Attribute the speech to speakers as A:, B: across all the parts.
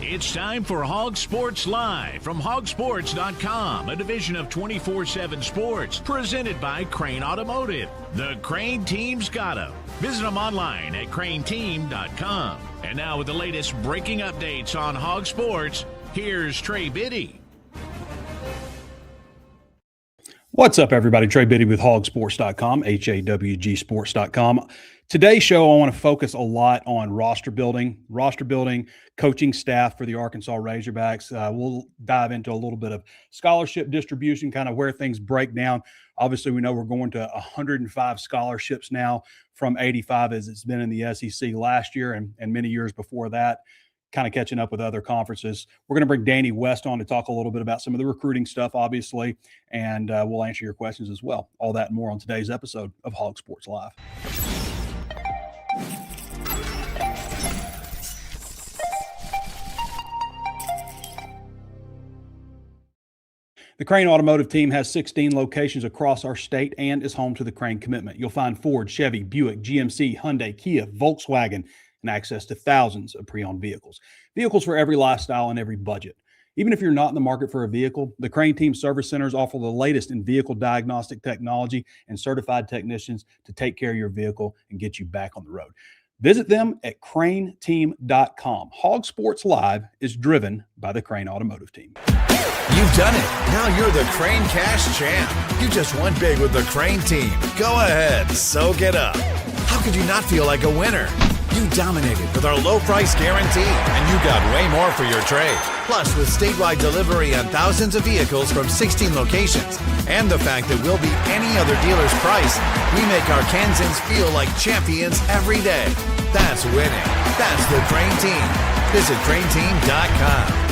A: It's time for HawgSports Live from HawgSports.com, a division of 24/7 Sports, presented by Crain Automotive. The Crain Team's got 'em. Visit them online at CrainTeam.com. And now with the latest breaking updates on HawgSports, here's Trey Biddy.
B: What's up, everybody? Trey Biddy with HawgSports.com, HawgSports.com. Today's show, I want to focus a lot on roster building, coaching staff for the Arkansas Razorbacks. We'll dive into a little bit of scholarship distribution, kind of where things break down. Obviously, we know we're going to 105 scholarships now from 85 as it's been in the SEC last year and many years before that, kind of catching up with other conferences. We're going to bring Danny West on to talk a little bit about some of the recruiting stuff, obviously, and we'll answer your questions as well. All that and more on today's episode of Hog Sports Live. The Crain Automotive Team has 16 locations across our state and is home to the Crain Commitment. You'll find Ford, Chevy, Buick, GMC, Hyundai, Kia, Volkswagen, and access to thousands of pre-owned vehicles. Vehicles for every lifestyle and every budget. Even if you're not in the market for a vehicle, the Crain Team Service Centers offer the latest in vehicle diagnostic technology and certified technicians to take care of your vehicle and get you back on the road. Visit them at crainteam.com. Hog Sports Live is driven by the Crain Automotive Team.
C: You've done it. Now you're the Crain Cash Champ. You just won big with the Crain Team. Go ahead, soak it up. How could you not feel like a winner? You dominated with our low price guarantee, and you got way more for your trade. Plus, with statewide delivery on thousands of vehicles from 16 locations, and the fact that we'll beat any other dealer's price, we make our Kansans feel like champions every day. That's winning. That's the Crain Team. Visit crainteam.com.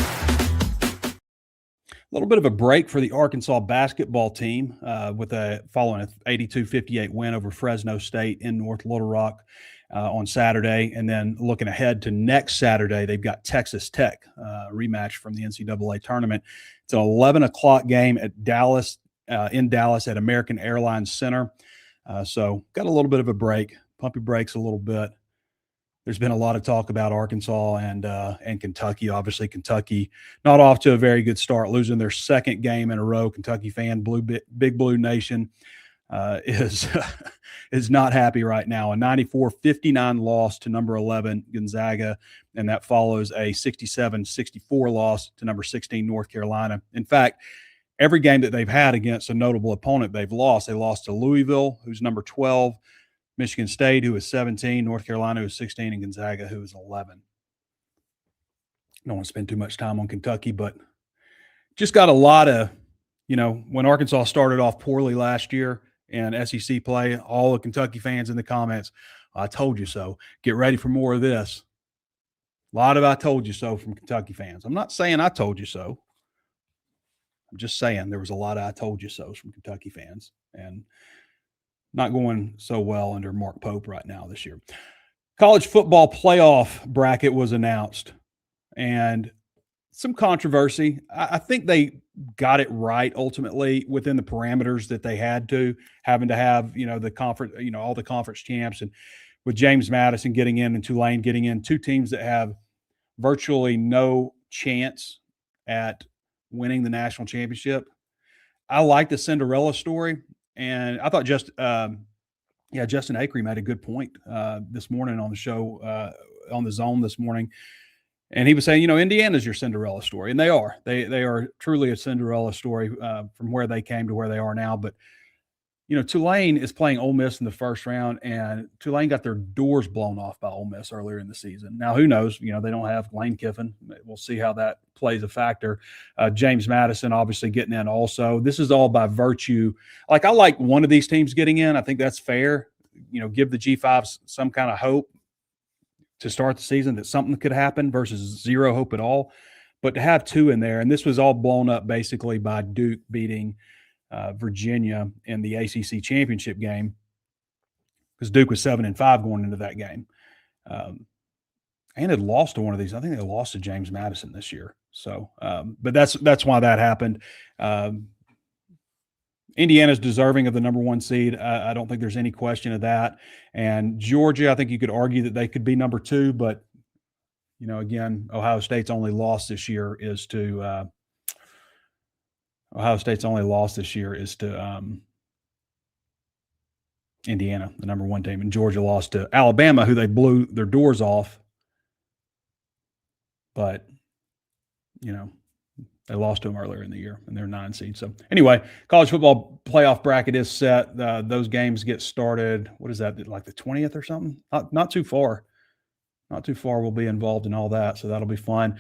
B: A little bit of a break for the Arkansas basketball team following an 82-58 win over Fresno State in North Little Rock on Saturday. And then looking ahead to next Saturday, they've got Texas Tech rematch from the NCAA tournament. It's an 11 o'clock game at Dallas, in Dallas at American Airlines Center. So got a little bit of a break, pump your brakes a little bit. There's been a lot of talk about Arkansas and Kentucky. Obviously, Kentucky not off to a very good start, losing their second game in a row. Kentucky fan, Big Blue Nation is not happy right now. A 94-59 loss to number 11 Gonzaga, and that follows a 67-64 loss to number 16 North Carolina. In fact, every game that they've had against a notable opponent they've lost. They lost to Louisville, who's number 12. Michigan State, who is 17, North Carolina, who is 16, and Gonzaga, who is 11. Don't want to spend too much time on Kentucky, but just got a lot of, when Arkansas started off poorly last year in SEC play, all the Kentucky fans in the comments, I told you so. Get ready for more of this. A lot of I told you so from Kentucky fans. I'm not saying I told you so. I'm just saying there was a lot of I told you so's from Kentucky fans. And not going so well under Mark Pope right now this year. College football playoff bracket was announced, and some controversy. I think they got it right ultimately within the parameters that they had to, having to have, the conference, all the conference champs, and with James Madison getting in and Tulane getting in, two teams that have virtually no chance at winning the national championship. I like the Cinderella story. And I thought Justin Acree made a good point this morning on the show, on the Zone this morning. And he was saying, Indiana's your Cinderella story. And they are. They are truly a Cinderella story from where they came to where they are now. But, Tulane is playing Ole Miss in the first round, and Tulane got their doors blown off by Ole Miss earlier in the season. Now, who knows? They don't have Lane Kiffin. We'll see how that plays a factor. James Madison obviously getting in also. This is all by virtue. I like one of these teams getting in. I think that's fair. Give the G5 some kind of hope to start the season that something could happen versus zero hope at all. But to have two in there, and this was all blown up basically by Duke beating Virginia in the ACC championship game, because Duke was 7-5 going into that game, and had lost to one of these. I think they lost to James Madison this year. So, but that's why that happened. Indiana's deserving of the number one seed. I don't think there's any question of that. And Georgia, I think you could argue that they could be number two, but Again, Ohio State's only loss this year is to Indiana, the number one team, and Georgia lost to Alabama, who they blew their doors off. But, they lost to them earlier in the year, and they're 9 seed. So anyway, college football playoff bracket is set. Those games get started. What is that, like the 20th or something? Not too far. Not too far. We'll be involved in all that, so that'll be fun.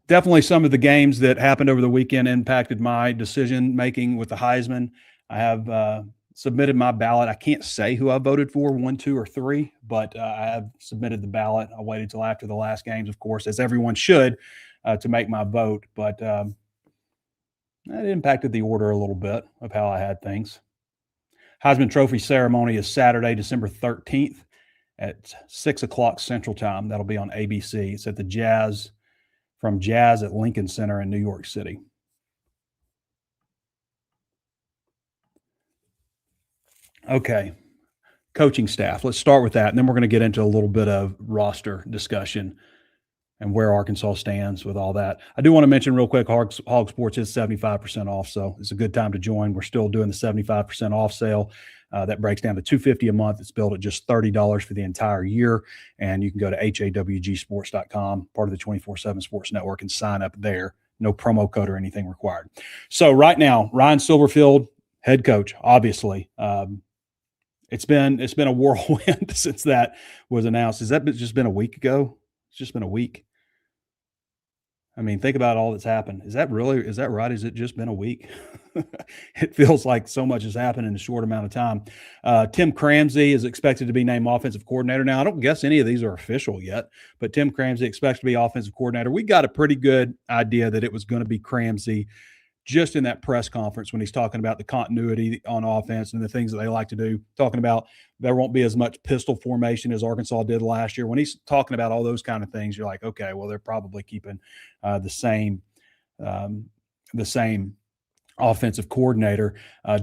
B: Definitely some of the games that happened over the weekend impacted my decision-making with the Heisman. I have submitted my ballot. I can't say who I voted for, 1, 2, or 3, but I have submitted the ballot. I waited till after the last games, of course, as everyone should, to make my vote. But that impacted the order a little bit of how I had things. Heisman Trophy ceremony is Saturday, December 13th at 6 o'clock Central Time. That'll be on ABC. It's at the Jazz at Lincoln Center in New York City. Okay, coaching staff. Let's start with that, and then we're going to get into a little bit of roster discussion and where Arkansas stands with all that. I do want to mention real quick, HawgSports is 75% off, so it's a good time to join. We're still doing the 75% off sale. That breaks down to $250 a month. It's billed at just $30 for the entire year, and you can go to HawgSports.com, part of the 24/7 Sports Network, and sign up there. No promo code or anything required. So right now, Ryan Silverfield, head coach, obviously. It's been a whirlwind since that was announced. Has that just been a week ago? It's just been a week. I mean, think about all that's happened. Is that right? Has it just been a week? It feels like so much has happened in a short amount of time. Tim Cramsey is expected to be named offensive coordinator. Now, I don't guess any of these are official yet, but Tim Cramsey expects to be offensive coordinator. We got a pretty good idea that it was going to be Cramsey just in that press conference when he's talking about the continuity on offense and the things that they like to do, talking about there won't be as much pistol formation as Arkansas did last year. When he's talking about all those kind of things, you're like, okay, well, they're probably keeping the same offensive coordinator.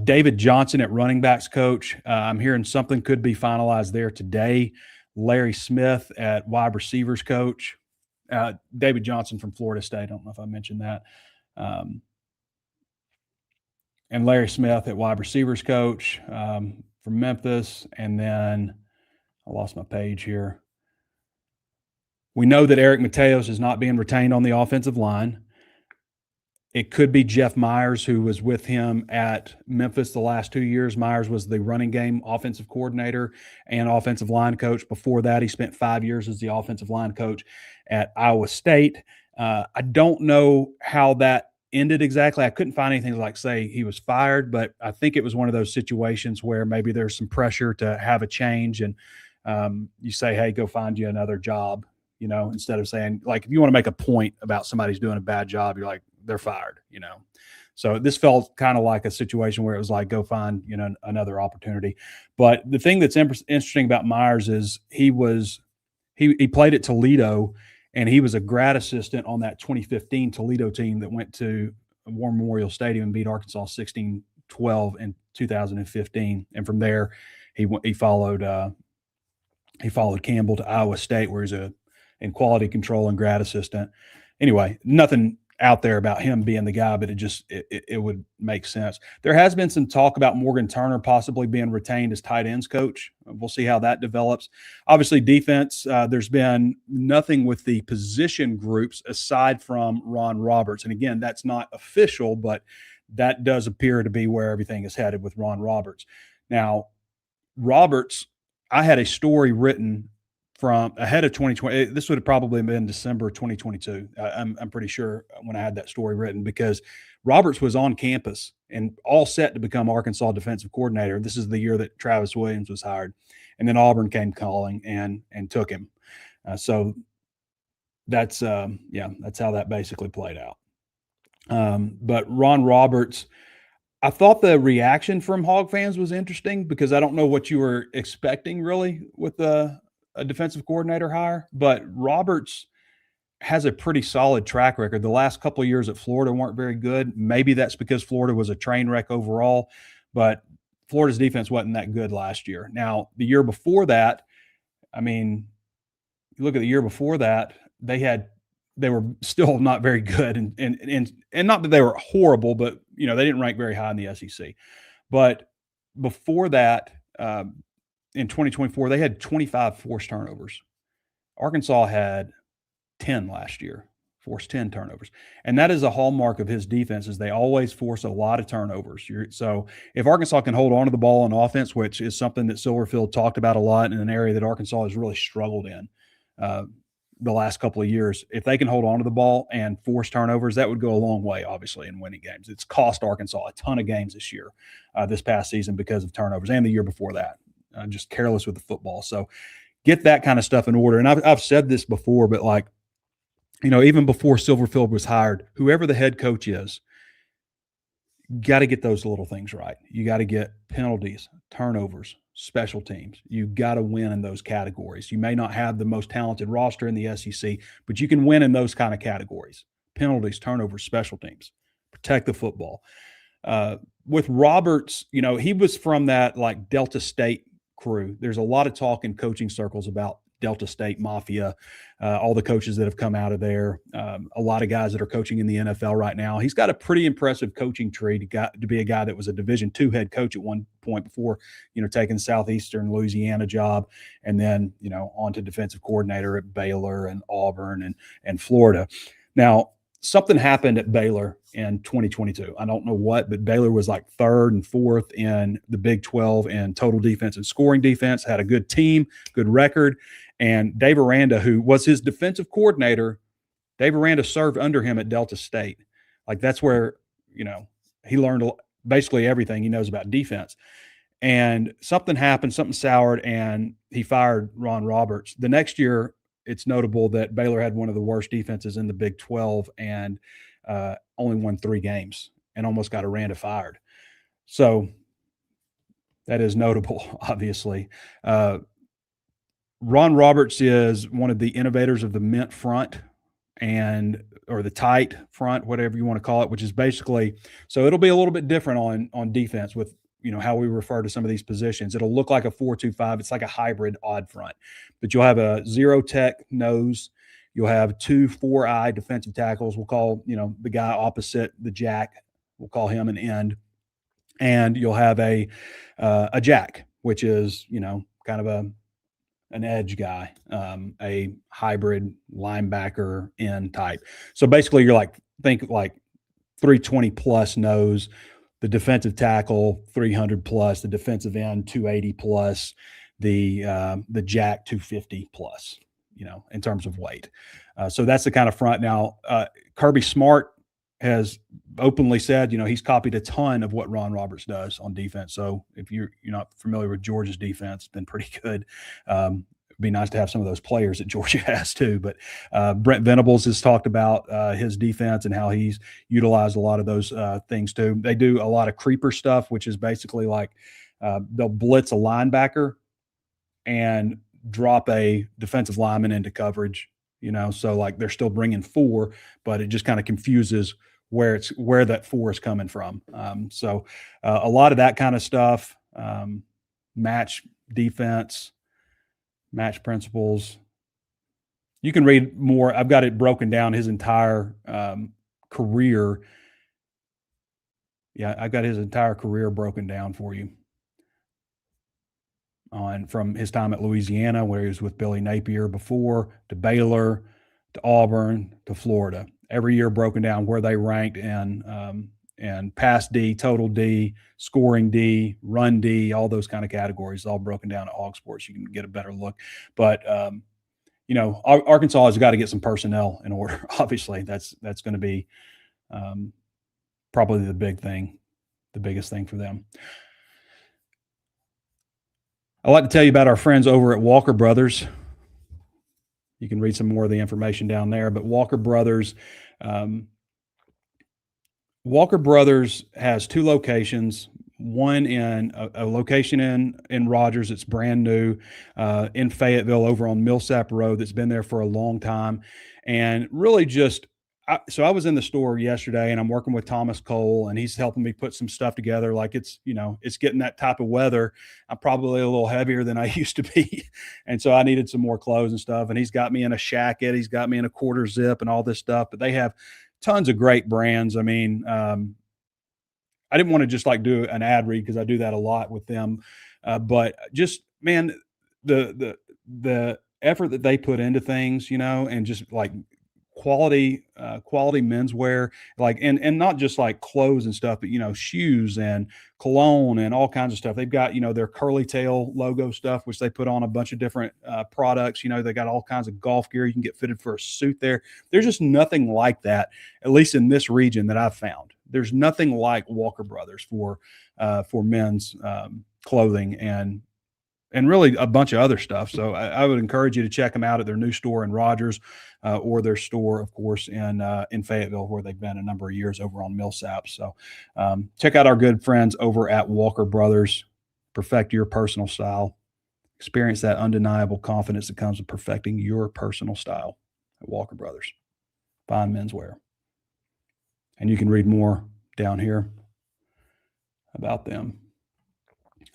B: David Johnson at running backs coach. I'm hearing something could be finalized there today. Larry Smith at wide receivers coach. David Johnson from Florida State. I don't know if I mentioned that. And Larry Smith at wide receivers coach from Memphis. And then I lost my page here. We know that Eric Mateos is not being retained on the offensive line. It could be Jeff Myers, who was with him at Memphis the last 2 years. Myers was the running game offensive coordinator and offensive line coach. Before that, he spent 5 years as the offensive line coach at Iowa State. I don't know how that ended exactly. I couldn't find anything to like say he was fired, but I think it was one of those situations where maybe there's some pressure to have a change, and you say, hey, go find you another job, instead of saying, like, if you want to make a point about somebody's doing a bad job, you're like, they're fired, So this felt kind of like a situation where it was like, go find, another opportunity. But the thing that's interesting about Myers is he played at Toledo, and he was a grad assistant on that 2015 Toledo team that went to War Memorial Stadium and beat Arkansas 16-12 in 2015. And from there, he followed Campbell to Iowa State, where he's in quality control and grad assistant. Anyway, nothing out there about him being the guy, but it would make sense. There has been some talk about Morgan Turner possibly being retained as tight ends coach. We'll see how that develops. Obviously, defense, there's been nothing with the position groups aside from Ron Roberts. And again, that's not official, but that does appear to be where everything is headed with Ron Roberts. Now, Roberts, I had a story written from ahead of 2020. This would have probably been December 2022. I'm pretty sure when I had that story written, because Roberts was on campus and all set to become Arkansas defensive coordinator. This is the year that Travis Williams was hired, and then Auburn came calling and took him. So that's how that basically played out. But Ron Roberts, I thought the reaction from Hog fans was interesting, because I don't know what you were expecting really with a defensive coordinator hire, but Roberts has a pretty solid track record. The last couple of years at Florida weren't very good. Maybe that's because Florida was a train wreck overall, but Florida's defense wasn't that good last year. Now, the year before that, I mean, you look at the year before that, they were still not very good, and not that they were horrible, but they didn't rank very high in the SEC. But before that, in 2024, they had 25 forced turnovers. Arkansas had 10 last year, forced 10 turnovers. And that is a hallmark of his defense, is they always force a lot of turnovers. So if Arkansas can hold on to the ball on offense, which is something that Silverfield talked about a lot in an area that Arkansas has really struggled in the last couple of years, if they can hold on to the ball and force turnovers, that would go a long way, obviously, in winning games. It's cost Arkansas a ton of games this year, this past season, because of turnovers, and the year before that, just careless with the football. So get that kind of stuff in order. And I've said this before, but even before Silverfield was hired, whoever the head coach is, got to get those little things right. You got to get penalties, turnovers, special teams. You got to win in those categories. You may not have the most talented roster in the SEC, but you can win in those kind of categories: penalties, turnovers, special teams. Protect the football. With Roberts, he was from that Delta State crew. There's a lot of talk in coaching circles about Delta State Mafia, all the coaches that have come out of there, a lot of guys that are coaching in the NFL right now. He's got a pretty impressive coaching tree to be a guy that was a Division II head coach at one point before, taking the Southeastern Louisiana job, and then, on to defensive coordinator at Baylor and Auburn and Florida. Now, something happened at Baylor in 2022. I don't know what, but Baylor was third and fourth in the Big 12 in total defense and scoring defense, had a good team, good record. And Dave Aranda, who was his defensive coordinator, Dave Aranda served under him at Delta State. That's where, he learned basically everything he knows about defense. And something happened, something soured, and he fired Ron Roberts. The next year, it's notable that Baylor had one of the worst defenses in the Big 12 and only won 3 games and almost got Aranda fired. So that is notable, obviously. Ron Roberts is one of the innovators of the mint front or the tight front, whatever you want to call it, which is basically, so it'll be a little bit different on defense with, how we refer to some of these positions. It'll look like a 4-2-5. It's like a hybrid odd front, but you'll have a zero tech nose. You'll have 2 4-eye defensive tackles. We'll call, the guy opposite the jack, we'll call him an end. And you'll have a jack, which is, kind of an edge guy, a hybrid linebacker end type. So basically you're think 320 plus nose, the defensive tackle 300 plus, the defensive end 280 plus, the jack 250 plus, in terms of weight. So that's the kind of front. Now, Kirby Smart has openly said, he's copied a ton of what Ron Roberts does on defense. So if you're not familiar with Georgia's defense, it's been pretty good. It'd be nice to have some of those players that Georgia has too. But Brent Venables has talked about his defense and how he's utilized a lot of those things too. They do a lot of creeper stuff, which is basically they'll blitz a linebacker and drop a defensive lineman into coverage, so they're still bringing 4, but it just kind of confuses where that 4 is coming from. So a lot of that kind of stuff, match defense, match principles. You can read more. I've got it broken down, his entire career. Yeah, I've got his entire career broken down for you. From his time at Louisiana, where he was with Billy Napier before, to Baylor, to Auburn, to Florida. Every year broken down where they ranked and pass D, total D, scoring D, run D, all those kind of categories, all broken down at HawgSports. You can get a better look. But, Arkansas has got to get some personnel in order. Obviously, that's going to be probably the biggest thing for them. I'd like to tell you about our friends over at Walker Brothers. You can read some more of the information down there, but Walker Brothers has 2 locations, one in a location in Rogers. It's brand new, in Fayetteville over on Millsap Road, that's been there for a long time. And really just, So I was in the store yesterday and I'm working with Thomas Cole and he's helping me put some stuff together. Like it's, it's getting that type of weather. I'm probably a little heavier than I used to be. And so I needed some more clothes and stuff. And he's got me in a shacket. He's got me in a quarter zip and all this stuff, but they have tons of great brands. I mean, I didn't want to just like do an ad read because I do that a lot with them. But just, man, the effort that they put into things, and just like quality menswear, like, and not just like clothes and stuff, but, shoes and cologne and all kinds of stuff. They've got, their curly tail logo stuff, which they put on a bunch of different products. They got all kinds of golf gear. You can get fitted for a suit there. There's just nothing like that, at least in this region that I've found. There's nothing like Walker Brothers for men's clothing and really a bunch of other stuff. So I would encourage you to check them out at their new store in Rogers or their store, of course, in Fayetteville, where they've been a number of years over on Millsap. So check out our good friends over at Walker Brothers. Perfect your personal style. Experience that undeniable confidence that comes with perfecting your personal style at Walker Brothers. Fine menswear. And you can read more down here about them.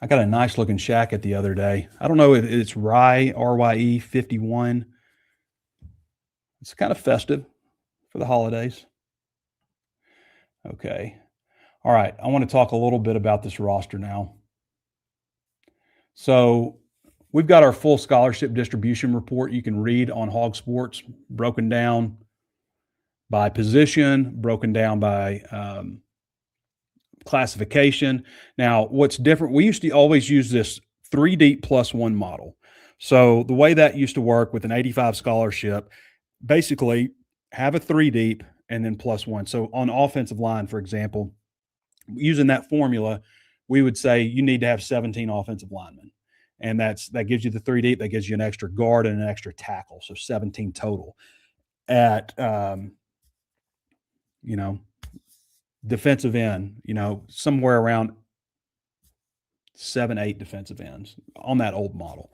B: I got a nice looking shacket the other day. I don't know if it's Rye, RYE 51. It's kind of festive for the holidays. Okay. All right. I want to talk a little bit about this roster now. So we've got our full scholarship distribution report you can read on HawgSports, broken down by position, broken down by classification. Now, what's different, we used to always use this 3 deep plus 1 model. So the way that used to work with an 85 scholarship, basically have a 3 deep and then plus 1. So on offensive line, for example, using that formula, we would say you need to have 17 offensive linemen. And that gives you the 3 deep, that gives you an extra guard and an extra tackle. So 17 total. At defensive end, somewhere around 7-8 defensive ends on that old model.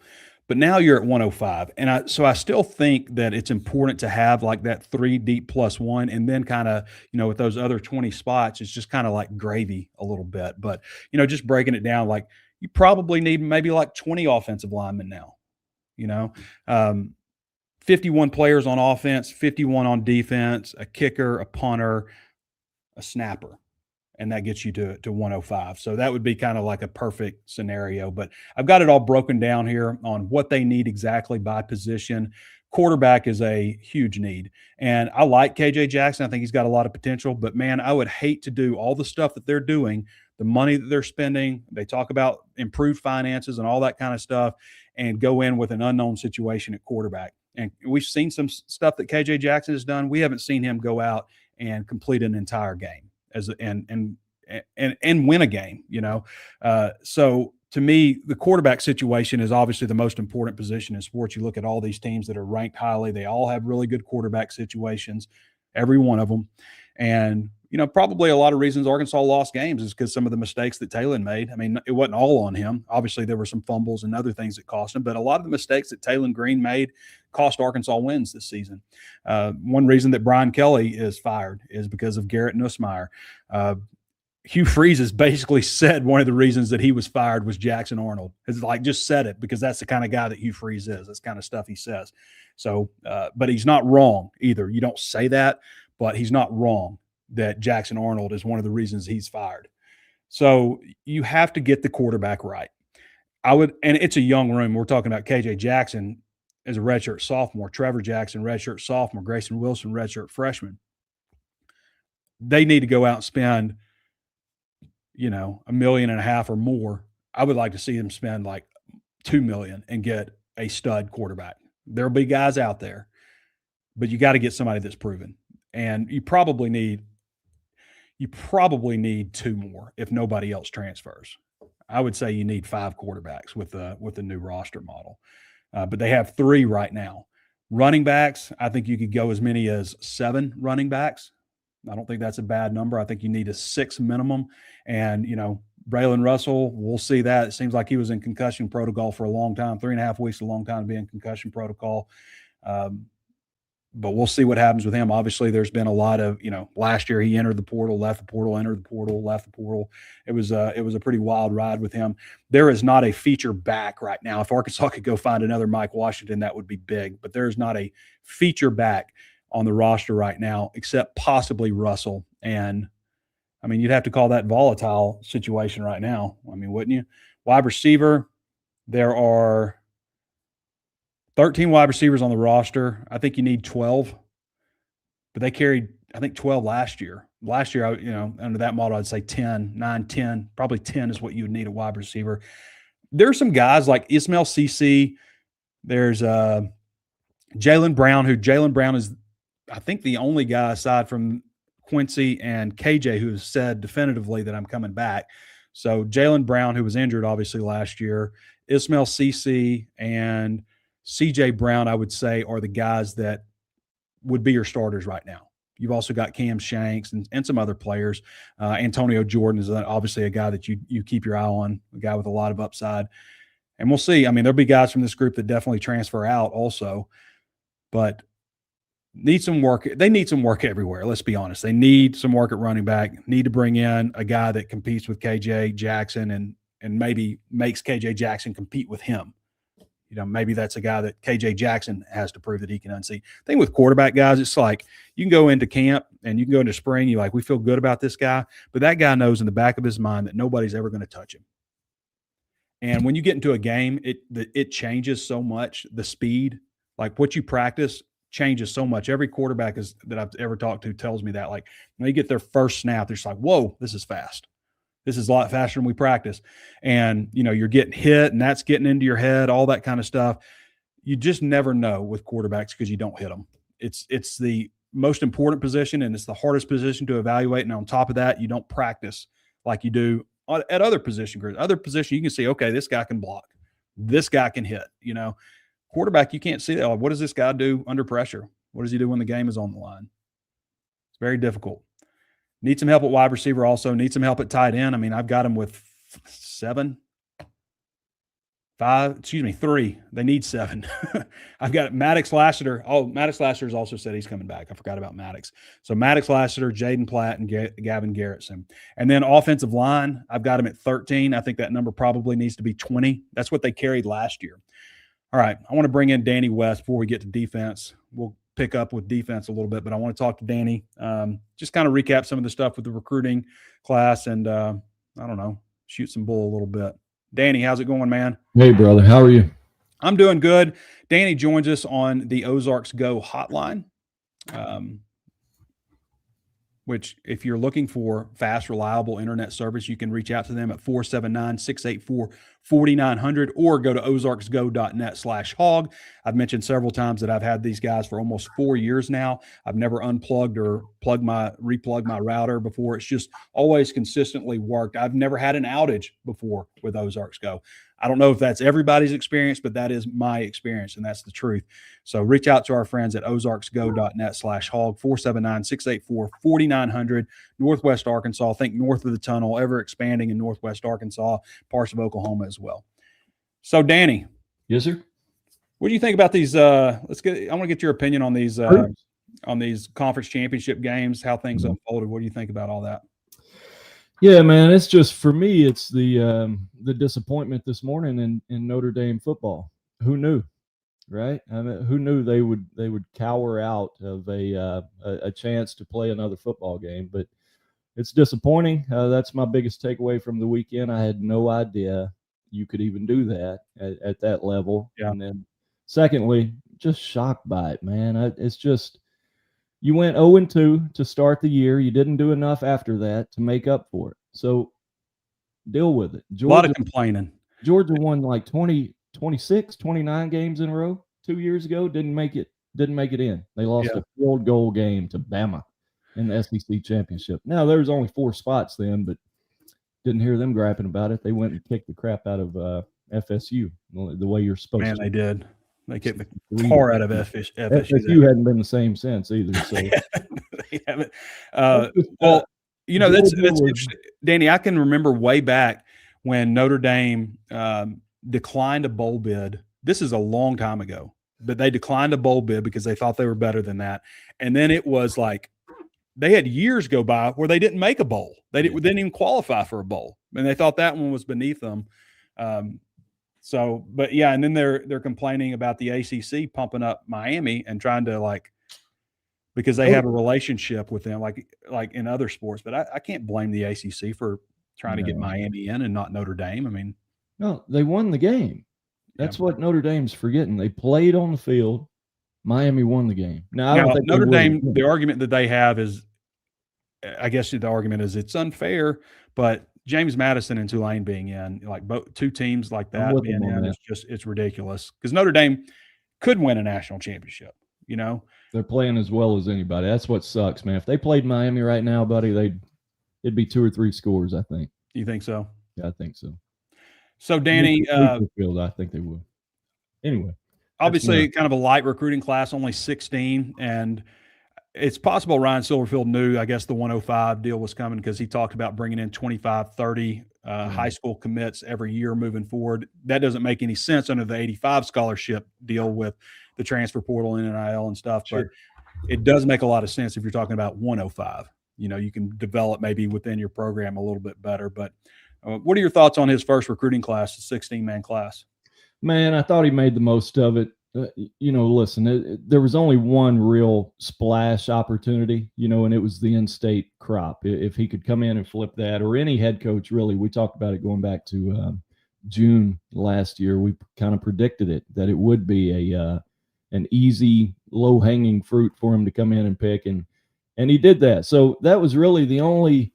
B: But now you're at 105. And so I still think that it's important to have like that 3 deep plus 1. And then kind of, with those other 20 spots, it's just kind of like gravy a little bit. But, just breaking it down, like you probably need maybe like 20 offensive linemen now, 51 players on offense, 51 on defense, a kicker, a punter, a snapper, and that gets you to 105. So that would be kind of like a perfect scenario. But I've got it all broken down here on what they need exactly by position. Quarterback is a huge need. And I like KJ Jackson. I think he's got a lot of potential. But, man, I would hate to do all the stuff that they're doing, the money that they're spending. They talk about improved finances and all that kind of stuff, and go in with an unknown situation at quarterback. And we've seen some stuff that KJ Jackson has done. We haven't seen him go out and complete an entire game and win a game, So to me, the quarterback situation is obviously the most important position in sports. You look at all these teams that are ranked highly, they all have really good quarterback situations, every one of them. And, probably a lot of reasons Arkansas lost games is because some of the mistakes that Talon made. I mean, it wasn't all on him. Obviously, there were some fumbles and other things that cost him, but a lot of the mistakes that Talon Green made cost Arkansas wins this season. One reason that Brian Kelly is fired is because of Garrett Nussmeier. Hugh Freeze has basically said one of the reasons that he was fired was Jackson Arnold. It's like just said it because that's the kind of guy that Hugh Freeze is. That's the kind of stuff he says. So, but he's not wrong either. You don't say that, but he's not wrong that Jackson Arnold is one of the reasons he's fired. So you have to get the quarterback right. And it's a young room. We're talking about KJ Jackson as a redshirt sophomore, Trevor Jackson, redshirt sophomore, Grayson Wilson, redshirt freshman. They need to go out and spend, $1.5 million or more. I would like to see them spend like $2 million and get a stud quarterback. There'll be guys out there, but you got to get somebody that's proven. And you probably need 2 more if nobody else transfers. I would say you need 5 quarterbacks with the new roster model. But they have 3 right now. Running backs, I think you could go as many as 7 running backs. I don't think that's a bad number. I think you need a 6 minimum. And, Braylon Russell, we'll see that. It seems like he was in concussion protocol for a long time. 3.5 weeks, a long time to be in concussion protocol. but we'll see what happens with him. Obviously, there's been a lot of, last year he entered the portal, left the portal, entered the portal, left the portal. It was a pretty wild ride with him. There is not a feature back right now. If Arkansas could go find another Mike Washington, that would be big, but there is not a feature back on the roster right now, except possibly Russell. And I mean, you'd have to call that volatile situation right now. I mean, wouldn't you? Wide receiver, there are 13 wide receivers on the roster. I think you need 12, but they carried, I think, 12 last year. Last year, under that model, I'd say 10, 9, 10, probably 10 is what you would need a wide receiver. There are some guys like Ismail CC. There's Jalen Brown, Jalen Brown is, I think, the only guy aside from Quincy and KJ who has said definitively that I'm coming back. So Jalen Brown, who was injured obviously last year, Ismail CC, and CJ Brown, I would say, are the guys that would be your starters right now. You've also got Cam Shanks and some other players. Antonio Jordan is obviously a guy that you keep your eye on, a guy with a lot of upside. And we'll see. I mean, there'll be guys from this group that definitely transfer out also, but need some work. They need some work everywhere. Let's be honest. They need some work at running back, need to bring in a guy that competes with KJ Jackson and maybe makes KJ Jackson compete with him. Maybe that's a guy that KJ Jackson has to prove that he can unseat. Thing with quarterback guys, it's like you can go into camp and you can go into spring. We feel good about this guy, but that guy knows in the back of his mind that nobody's ever going to touch him. And when you get into a game, it changes so much. The speed, like what you practice, changes so much. Every quarterback that I've ever talked to tells me that. Like when they get their first snap, they're just like, "Whoa, this is fast. This is a lot faster than we practice." And, you're getting hit and that's getting into your head, all that kind of stuff. You just never know with quarterbacks because you don't hit them. It's the most important position and it's the hardest position to evaluate. And on top of that, you don't practice like you do at other position groups. Other position, you can see, okay, this guy can block. This guy can hit, Quarterback, you can't see that. What does this guy do under pressure? What does he do when the game is on the line? It's very difficult. Need some help at wide receiver also. Need some help at tight end. I mean, I've got him with 3. They need 7. I've got Maddox Lassiter. Oh, Maddox Lassiter's also said he's coming back. I forgot about Maddox. So Maddox Lassiter, Jaden Platt, and Gavin Garrettson. And then offensive line, I've got him at 13. I think that number probably needs to be 20. That's what they carried last year. All right, I want to bring in Danny West before we get to defense. We'll pick up with defense a little bit, but I want to talk to Danny, just kind of recap some of the stuff with the recruiting class and, I don't know, shoot some bull a little bit. Danny, how's it going, man?
D: Hey, brother. How are you?
B: I'm doing good. Danny joins us on the Ozarks Go hotline, which if you're looking for fast, reliable internet service, you can reach out to them at 479-684-4900 or go to ozarksgo.net/hog. I've mentioned several times that I've had these guys for almost 4 years now. I've never unplugged or replugged my router before. It's just always consistently worked. I've never had an outage before with Ozarks Go. I don't know if that's everybody's experience, but that is my experience, and that's the truth. So reach out to our friends at ozarksgo.net/hog, 479-684-4900, Northwest Arkansas. Think north of the tunnel, ever expanding in Northwest Arkansas, parts of Oklahoma as well. So, Danny.
D: Yes, sir.
B: What do you think about these? I want to get your opinion on these conference championship games, how things unfolded. What do you think about all that?
D: Yeah, man, it's just, for me, it's the disappointment this morning in Notre Dame football. Who knew, right? I mean, who knew they would cower out of a chance to play another football game? But it's disappointing. That's my biggest takeaway from the weekend. I had no idea you could even do that at that level.
B: Yeah.
D: And then, secondly, just shocked by it, man. It's just, you went 0-2 to start the year. You didn't do enough after that to make up for it. So deal with it.
B: A lot of complaining.
D: Georgia won like 26, 29 games in a row 2 years ago. Didn't make it in. They lost a field goal game to Bama in the SEC championship. Now, there was only 4 spots then, but didn't hear them griping about it. They went and kicked the crap out of FSU the way you're supposed to.
B: Man, they did. They kicked the tar out of FSU.
D: FSU hadn't been the same since either. So
B: they haven't. Well, that's interesting. Danny, I can remember way back when Notre Dame declined a bowl bid. This is a long time ago. but they declined a bowl bid because they thought they were better than that. And then it was like they had years go by where they didn't make a bowl. They didn't even qualify for a bowl, and they thought that one was beneath them. But yeah, and then they're complaining about the ACC pumping up Miami and trying to because they have a relationship with them, like in other sports. But I can't blame the ACC for trying to get Miami in and not Notre Dame. I mean,
D: no, they won the game. That's what Notre Dame's forgetting. They played on the field. Miami won the game. Now, I don't think
B: Notre Dame, the argument that they have is, I guess the argument is it's unfair, but James Madison and Tulane being in, like both two teams like that being in, it's ridiculous because Notre Dame could win a national championship.
D: They're playing as well as anybody. That's what sucks, man. If they played Miami right now, buddy, it'd be 2 or 3 scores, I think.
B: You think so?
D: Yeah, I think so.
B: So, Danny,
D: I think they would. Anyway,
B: obviously, kind of a light recruiting class, only 16, and it's possible Ryan Silverfield knew, I guess, the 105 deal was coming because he talked about bringing in 25, 30 high school commits every year moving forward. That doesn't make any sense under the 85 scholarship deal with the transfer portal and NIL and stuff, but it does make a lot of sense if you're talking about 105. You can develop maybe within your program a little bit better, but what are your thoughts on his first recruiting class, the 16-man class?
D: Man, I thought he made the most of it. Listen, there was only one real splash opportunity, and it was the in-state crop. If he could come in and flip that, or any head coach, really, we talked about it going back to June last year. We kind of predicted it, that it would be an easy, low-hanging fruit for him to come in and pick, and he did that. So that was really the only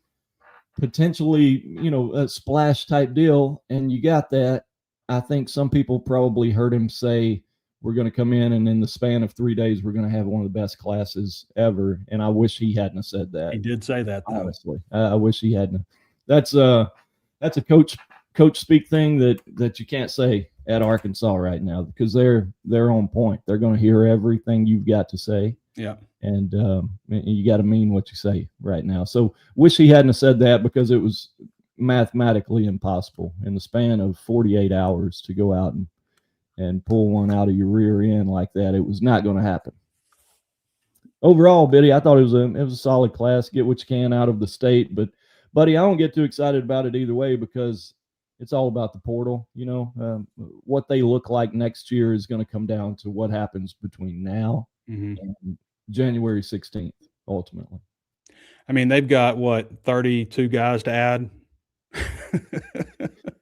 D: potentially, a splash type deal, and you got that. I think some people probably heard him say, we're going to come in and in the span of 3 days, we're going to have one of the best classes ever. And I wish he hadn't have said that.
B: He did say that, though.
D: Honestly. I wish he hadn't. That's a coach speak thing that you can't say at Arkansas right now, because they're on point. They're going to hear everything you've got to say.
B: Yeah.
D: And you got to mean what you say right now. So wish he hadn't have said that, because it was mathematically impossible in the span of 48 hours to go out and pull one out of your rear end like that. It was not going to happen. Overall, Biddy, I thought it was a solid class. Get what you can out of the state, but buddy, I don't get too excited about it either way, because it's all about the portal. What they look like next year is going to come down to what happens between now and January 16th, ultimately.
B: I mean, they've got 32 guys to add.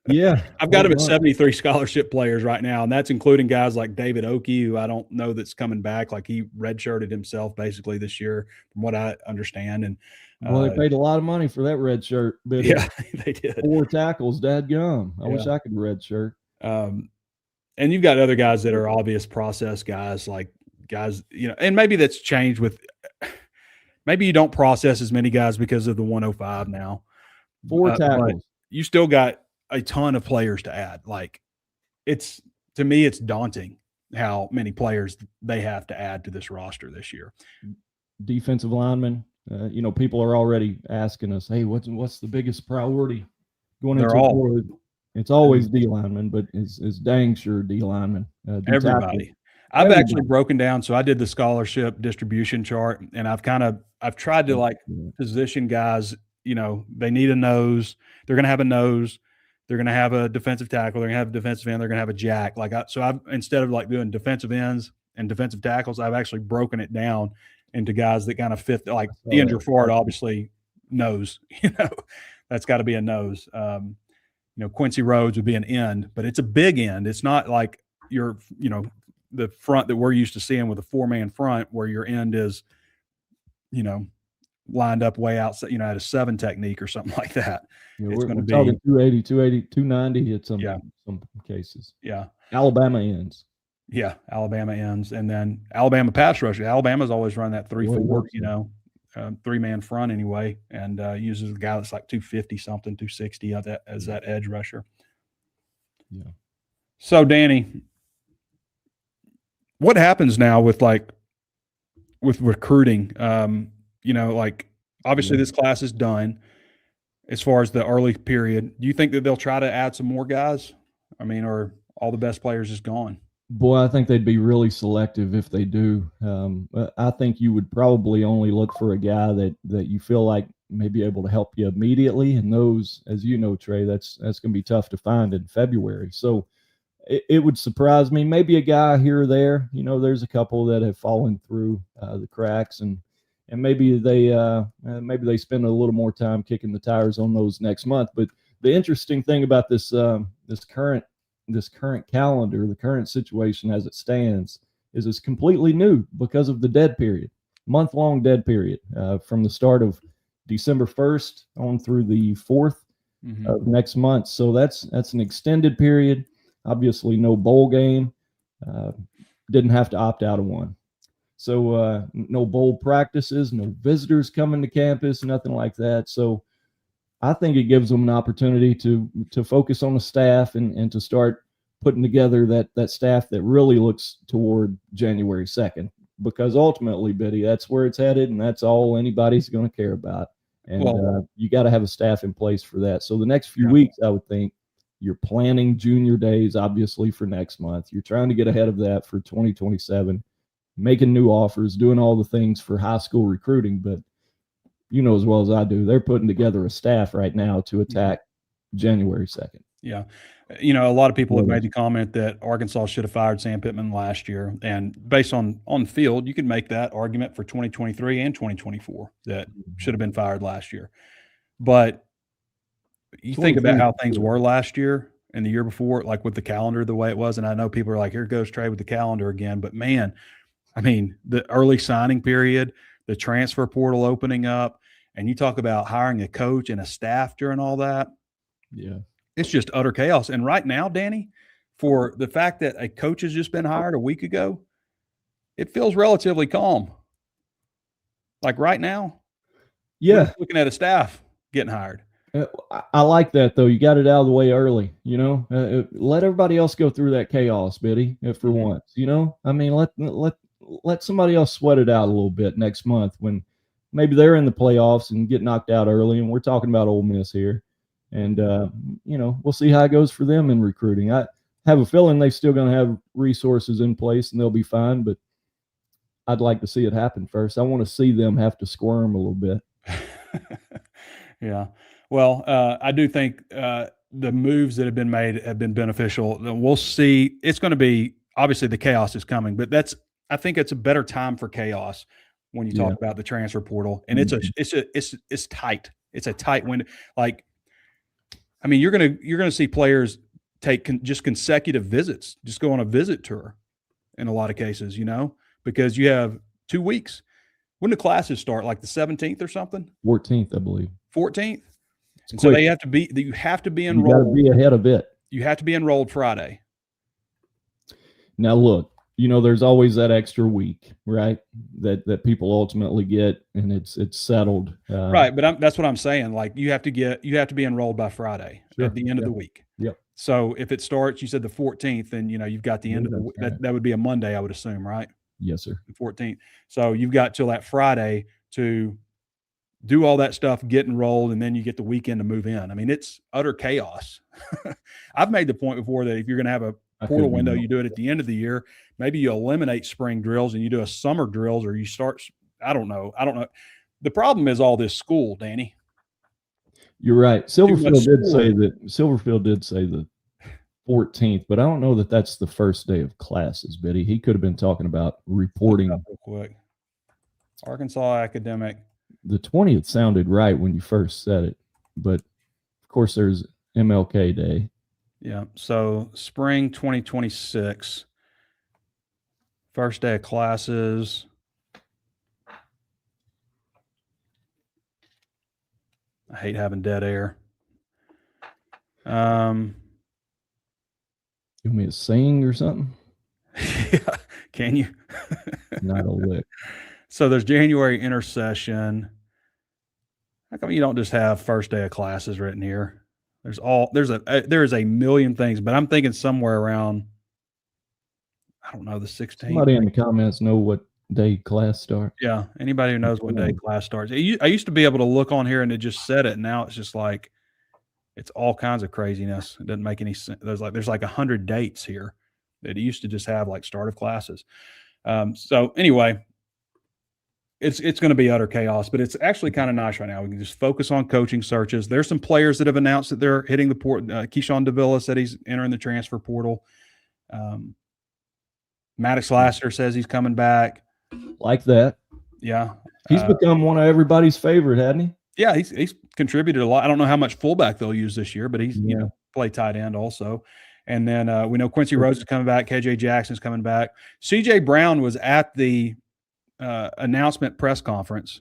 D: Yeah,
B: I've got him at 73 scholarship players right now, and that's including guys like David Oki, who I don't know that's coming back. Like, he redshirted himself basically this year, from what I understand. And
D: well, they paid a lot of money for that red shirt. But
B: yeah, they did.
D: 4 tackles, dadgum. I wish I could red shirt.
B: And you've got other guys that are obvious process guys, like guys, and maybe that's changed with. Maybe you don't process as many guys because of the 105 now.
D: 4 tackles.
B: You still got a ton of players to add. Like, to me, it's daunting how many players they have to add to this roster this year.
D: Defensive linemen, people are already asking us, hey, what's the biggest priority going into forward? It's always D linemen, but it's dang sure D linemen.
B: Everybody. I've actually broken down. So I did the scholarship distribution chart, and I've tried to position guys. They need a nose. They're going to have a nose. They're going to have a defensive tackle. They're going to have a defensive end. They're going to have a jack. I've instead of doing defensive ends and defensive tackles, I've actually broken it down into guys that kind of fit. Like Ian Jafard, obviously nose. That's got to be a nose. Quincy Rhodes would be an end, but it's a big end. It's not like the front that we're used to seeing with a 4-man front, where your end is, lined up way outside, at a 7 technique or something like that. It's going to be
D: talking 280, 290 at some cases.
B: Yeah.
D: Alabama ends.
B: Yeah. Alabama ends. And then Alabama pass rusher. Alabama's always run that 3-4, 3-man front anyway, and uses a guy that's like 250 something, 260 as that edge rusher.
D: Yeah.
B: So, Danny, what happens now with recruiting? Obviously this class is done as far as the early period. Do you think that they'll try to add some more guys? I mean, or all the best players is gone?
D: Boy, I think they'd be really selective if they do. I think you would probably only look for a guy that you feel like may be able to help you immediately. And those, as you know, Trey, that's going to be tough to find in February. So it would surprise me. Maybe a guy here or there. There's a couple that have fallen through the cracks, and maybe they spend a little more time kicking the tires on those next month. But the interesting thing about this current calendar, the current situation as it stands, is it's completely new because of the dead period, month-long dead period, from the start of December 1st on through the 4th of next month. So that's an extended period. Obviously, no bowl game. Didn't have to opt out of one. So no bowl practices, no visitors coming to campus, nothing like that. So I think it gives them an opportunity to focus on the staff and to start putting together that staff that really looks toward January 2nd, because ultimately, Biddy, that's where it's headed, and that's all anybody's going to care about. And you got to have a staff in place for that. So the next few weeks, I would think, you're planning junior days, obviously, for next month. You're trying to get ahead of that for 2027, making new offers, doing all the things for high school recruiting. But you know as well as I do, they're putting together a staff right now to attack January 2nd.
B: Yeah. A lot of people have made the comment that Arkansas should have fired Sam Pittman last year. And based on field, you can make that argument for 2023 and 2024 that should have been fired last year. But you think about how things were last year and the year before, like with the calendar the way it was. And I know people are like, here goes Trey with the calendar again. But, man, I mean, the early signing period, the transfer portal opening up, and you talk about hiring a coach and a staff during all that.
D: Yeah.
B: It's just utter chaos. And right now, Danny, for the fact that a coach has just been hired a week ago, it feels relatively calm. Like right now, we're looking at a staff getting hired.
D: I like that, though. You got it out of the way early, let everybody else go through that chaos, Biddy, for once, I mean, let somebody else sweat it out a little bit next month when maybe they're in the playoffs and get knocked out early. And we're talking about Ole Miss here. And, we'll see how it goes for them in recruiting. I have a feeling they're still going to have resources in place and they'll be fine, but I'd like to see it happen first. I want to see them have to squirm a little bit.
B: Yeah. Well, I do think the moves that have been made have been beneficial. We'll see. It's going to be, obviously the chaos is coming, but I think it's a better time for chaos when you talk about the transfer portal. And it's tight. It's a tight window. Like, I mean, you're gonna see players take just consecutive visits, just go on a visit tour in a lot of cases, because you have 2 weeks. When do classes start? Like the 17th or something?
D: 14th, I believe.
B: 14th. And so you have to be enrolled.
D: You got to be ahead of it.
B: You have to be enrolled Friday.
D: Now, look, there's always that extra week, right? That people ultimately get, and it's settled.
B: Right, but that's what I'm saying. Like you have to be enrolled by Friday at the end of the week.
D: Yep.
B: So if it starts, you said the 14th, then you've got the end of the week. That would be a Monday, I would assume, right?
D: Yes, sir.
B: The 14th. So you've got till that Friday to do all that stuff, get enrolled, and then you get the weekend to move in. I mean, it's utter chaos. I've made the point before that if you're going to have a portal window, you do it at the end of the year. Maybe you eliminate spring drills and you do a summer drills, or you start. I don't know. The problem is all this school, Danny.
D: You're right. Silverfield did say the 14th, but I don't know that that's the first day of classes, Biddy. He could have been talking about reporting.
B: Real quick. Arkansas academic.
D: The 20th sounded right when you first said it, but of course there's MLK Day.
B: Yeah. So spring 2026, first day of classes. I hate having dead air.
D: You want me to sing or something?
B: Yeah. Can you?
D: Not a lick.
B: So there's January intercession. How come you don't just have first day of classes written here? There's a million things, but I'm thinking somewhere around, I don't know, the 16th.
D: Somebody in the comments know what day class starts.
B: Yeah, anybody who knows what day class starts. I used to be able to look on here and it just said it. Now it's just like it's all kinds of craziness. It doesn't make any sense. There's like 100 dates here. It used to just have like start of classes. So anyway, it's going to be utter chaos, but it's actually kind of nice right now. We can just focus on coaching searches. There's some players that have announced that they're hitting the port. Keyshawn Davila said he's entering the transfer portal. Maddox Lassiter says he's coming back.
D: Like that.
B: Yeah.
D: He's become one of everybody's favorite, hasn't he?
B: Yeah, he's contributed a lot. I don't know how much fullback they'll use this year, but he's play tight end also. And then we know Quincy Rhodes is coming back. KJ Jackson's coming back. CJ Brown was at the announcement press conference.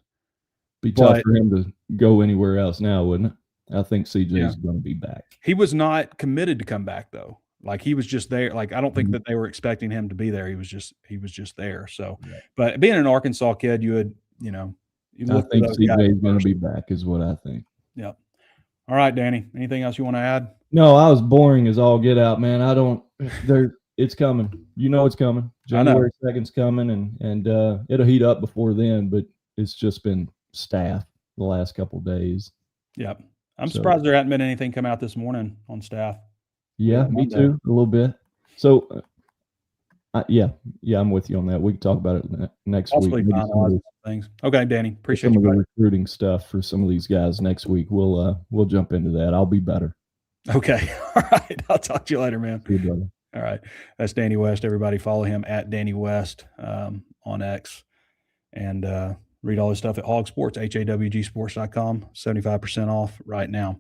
D: Be tough for him to go anywhere else now, wouldn't it? I think CJ's going to be back.
B: He was not committed to come back though. Like he was just there. Like I don't think that they were expecting him to be there. He was just there. So, but being an Arkansas kid, you would,
D: I think CJ is going to be back, is what I think.
B: Yep. All right, Danny. Anything else you want to add?
D: No, I was boring as all get out, man. I don't. It's coming. It's coming. January 2nd's coming, and it'll heat up before then. But it's just been staff the last couple of days.
B: Yep. I'm surprised there hadn't been anything come out this morning on staff.
D: Yeah, me too. A little bit. So. I'm with you on that. We can talk about it next week.
B: Things. Okay, Danny. Appreciate
D: some
B: you.
D: Of the recruiting stuff for some of these guys next week. We'll jump into that. I'll be better.
B: Okay. All right. I'll talk to you later, man.
D: See you, brother.
B: All right. That's Danny West. Everybody follow him at Danny West on X, and read all his stuff at HawgSports, HAWGsports.com. 75% off right now.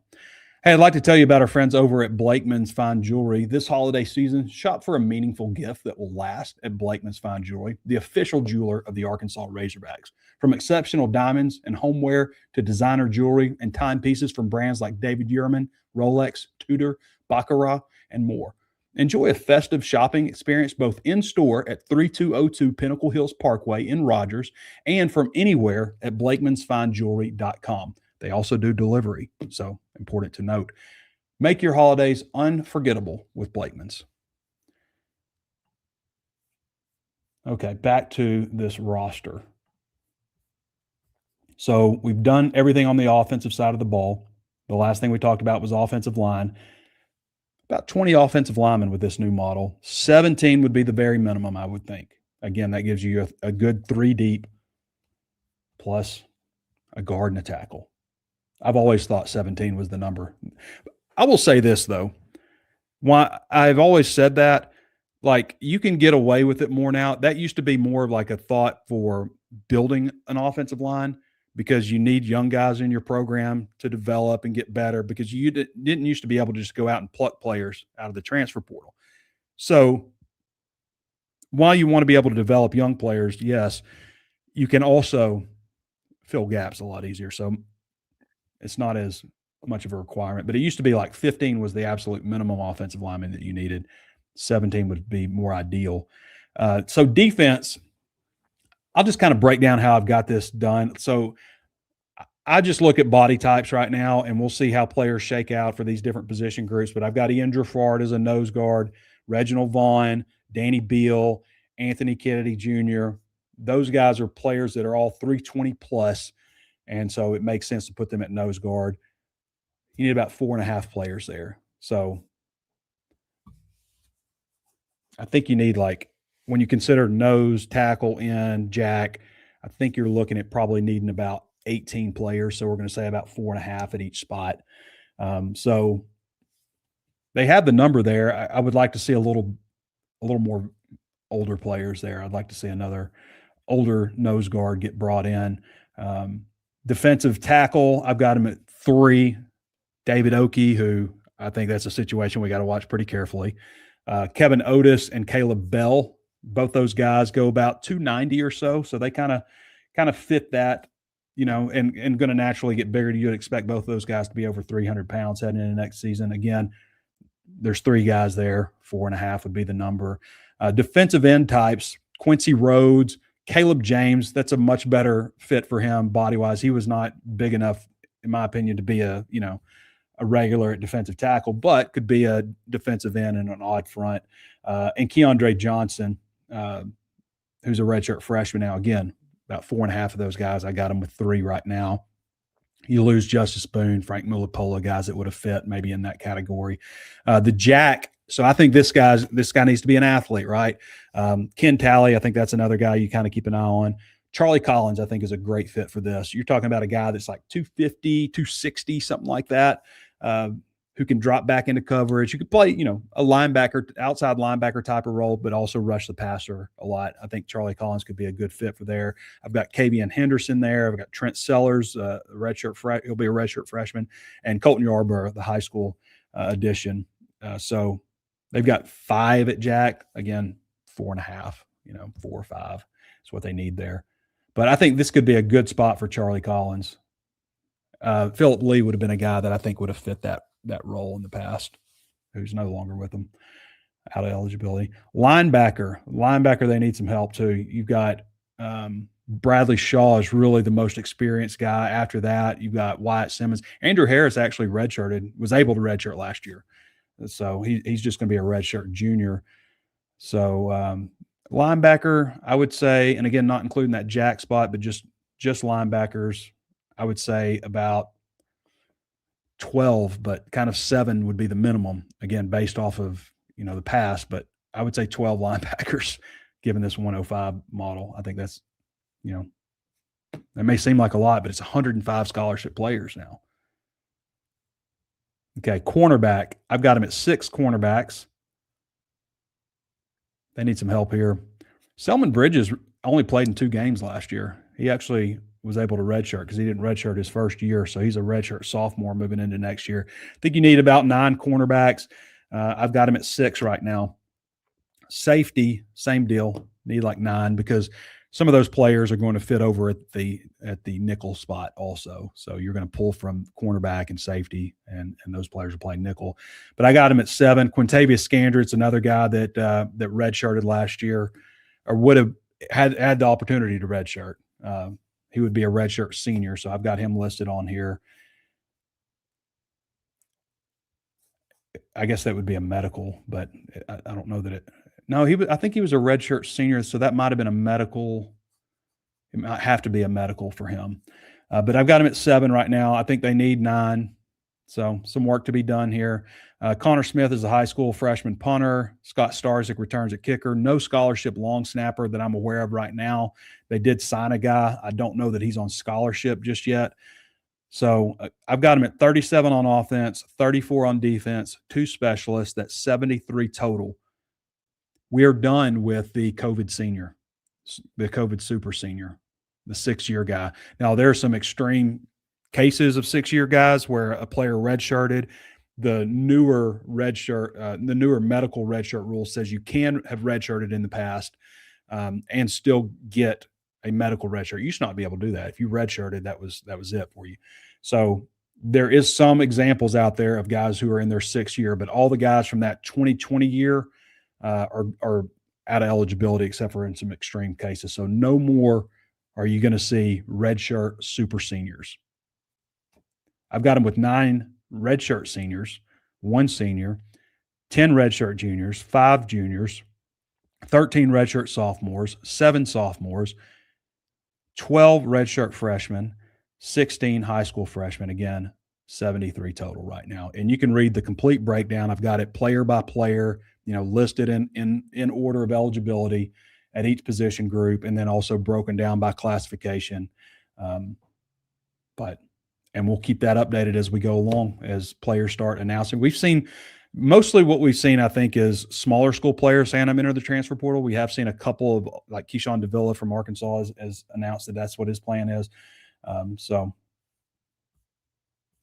B: Hey, I'd like to tell you about our friends over at Blakeman's Fine Jewelry. This holiday season, shop for a meaningful gift that will last at Blakeman's Fine Jewelry, the official jeweler of the Arkansas Razorbacks. From exceptional diamonds and homeware to designer jewelry and timepieces from brands like David Yurman, Rolex, Tudor, Baccarat, and more. Enjoy a festive shopping experience both in-store at 3202 Pinnacle Hills Parkway in Rogers and from anywhere at BlakemansFineJewelry.com. They also do delivery, so important to note. Make your holidays unforgettable with Blakeman's. Okay, back to this roster. So we've done everything on the offensive side of the ball. The last thing we talked about was offensive line. About 20 offensive linemen with this new model. 17 would be the very minimum, I would think. Again, that gives you a good 3 deep plus a guard and a tackle. I've always thought 17 was the number. I will say this, though. Why I've always said that, like, you can get away with it more now. That used to be more like a thought for building an offensive line because you need young guys in your program to develop and get better because you didn't used to be able to just go out and pluck players out of the transfer portal. So while you want to be able to develop young players, yes, you can also fill gaps a lot easier. So it's not as much of a requirement, but it used to be like 15 was the absolute minimum offensive lineman that you needed. 17 would be more ideal. So defense, I'll just kind of break down how I've got this done. So I just look at body types right now, and we'll see how players shake out for these different position groups. But I've got Ian Drafard as a nose guard, Reginald Vaughn, Danny Beal, Anthony Kennedy Jr. Those guys are players that are all 320 plus. And so it makes sense to put them at nose guard. You need about 4.5 players there. So I think you need, like, when you consider nose, tackle, end, jack, I think you're looking at probably needing about 18 players. So we're going to say about 4.5 at each spot. So they have the number there. I would like to see a little more older players there. I'd like to see another older nose guard get brought in. Defensive tackle, I've got him at 3. David Oakey, who I think that's a situation we got to watch pretty carefully. Kevin Otis and Caleb Bell, both those guys go about 290 or so. So they kind of fit that, and going to naturally get bigger. You'd expect both those guys to be over 300 pounds heading into next season. Again, there's 3 guys there. 4.5 would be the number. Defensive end types, Quincy Rhodes, Caleb James, that's a much better fit for him body-wise. He was not big enough, in my opinion, to be a regular at defensive tackle, but could be a defensive end and an odd front. And Keandre Johnson, who's a redshirt freshman now. Again, about 4.5 of those guys. I got him with 3 right now. You lose Justice Boone, Frank Mulipola, guys that would have fit maybe in that category. The jack So I think this guy needs to be an athlete, right? Ken Talley, I think that's another guy you kind of keep an eye on. Charlie Collins, I think, is a great fit for this. You're talking about a guy that's like 250, 260, something like that, who can drop back into coverage. You could play, a linebacker, outside linebacker type of role, but also rush the passer a lot. I think Charlie Collins could be a good fit for there. I've got Kavian Henderson there. I've got Trent Sellers, he'll be a redshirt freshman, and Colton Yarborough, the high school addition. So they've got 5 at Jack. Again, 4.5, 4 or 5 is what they need there. But I think this could be a good spot for Charlie Collins. Philip Lee would have been a guy that I think would have fit that role in the past, who's no longer with them, out of eligibility. Linebacker, they need some help too. You've got Bradley Shaw is really the most experienced guy. After that, you've got Wyatt Simmons. Andrew Harris actually was able to redshirt last year. So he's just going to be a redshirt junior. So linebacker, I would say, and again, not including that Jack spot, but just linebackers, I would say about 12, but kind of 7 would be the minimum, again, based off of, the past. But I would say 12 linebackers, given this 105 model. I think that's, that may seem like a lot, but it's 105 scholarship players now. Okay, cornerback. I've got him at 6 cornerbacks. They need some help here. Selman Bridges only played in 2 games last year. He actually was able to redshirt because he didn't redshirt his first year. So he's a redshirt sophomore moving into next year. I think you need about 9 cornerbacks. I've got him at 6 right now. Safety, same deal. Need like 9 because some of those players are going to fit over at the nickel spot also. So you're going to pull from cornerback and safety, and those players are playing nickel. But I got him at 7. Quintavious Scandrett's another guy that redshirted last year, or would have had the opportunity to redshirt. He would be a redshirt senior, so I've got him listed on here. I guess that would be a medical, but I don't know that it. No, I think he was a redshirt senior, so that might have been a medical. It might have to be a medical for him. But I've got him at 7 right now. I think they need 9. So some work to be done here. Connor Smith is a high school freshman punter. Scott Starzik returns at kicker. No scholarship long snapper that I'm aware of right now. They did sign a guy. I don't know that he's on scholarship just yet. So I've got him at 37 on offense, 34 on defense, 2 specialists. That's 73 total. We are done with the COVID senior, the COVID super senior, the 6-year guy. Now, there are some extreme cases of 6-year guys where a player redshirted. The newer medical redshirt rule says you can have redshirted in the past and still get a medical redshirt. You should not be able to do that. If you redshirted, that was it for you. So there is some examples out there of guys who are in their 6th year, but all the guys from that 2020 year are out of eligibility except for in some extreme cases. So no more are you going to see redshirt super seniors. I've got them with 9 redshirt seniors, 1 senior, 10 redshirt juniors, 5 juniors, 13 redshirt sophomores, 7 sophomores, 12 redshirt freshmen, 16 high school freshmen. Again, 73 total right now. And you can read the complete breakdown. I've got it player by player, listed in order of eligibility at each position group, and then also broken down by classification. And we'll keep that updated as we go along, as players start announcing. We've seen mostly what we've seen, I think, is smaller school players saying I'm enter the transfer portal. We have seen a couple of, like Keyshawn Davila from Arkansas has announced that that's what his plan is. So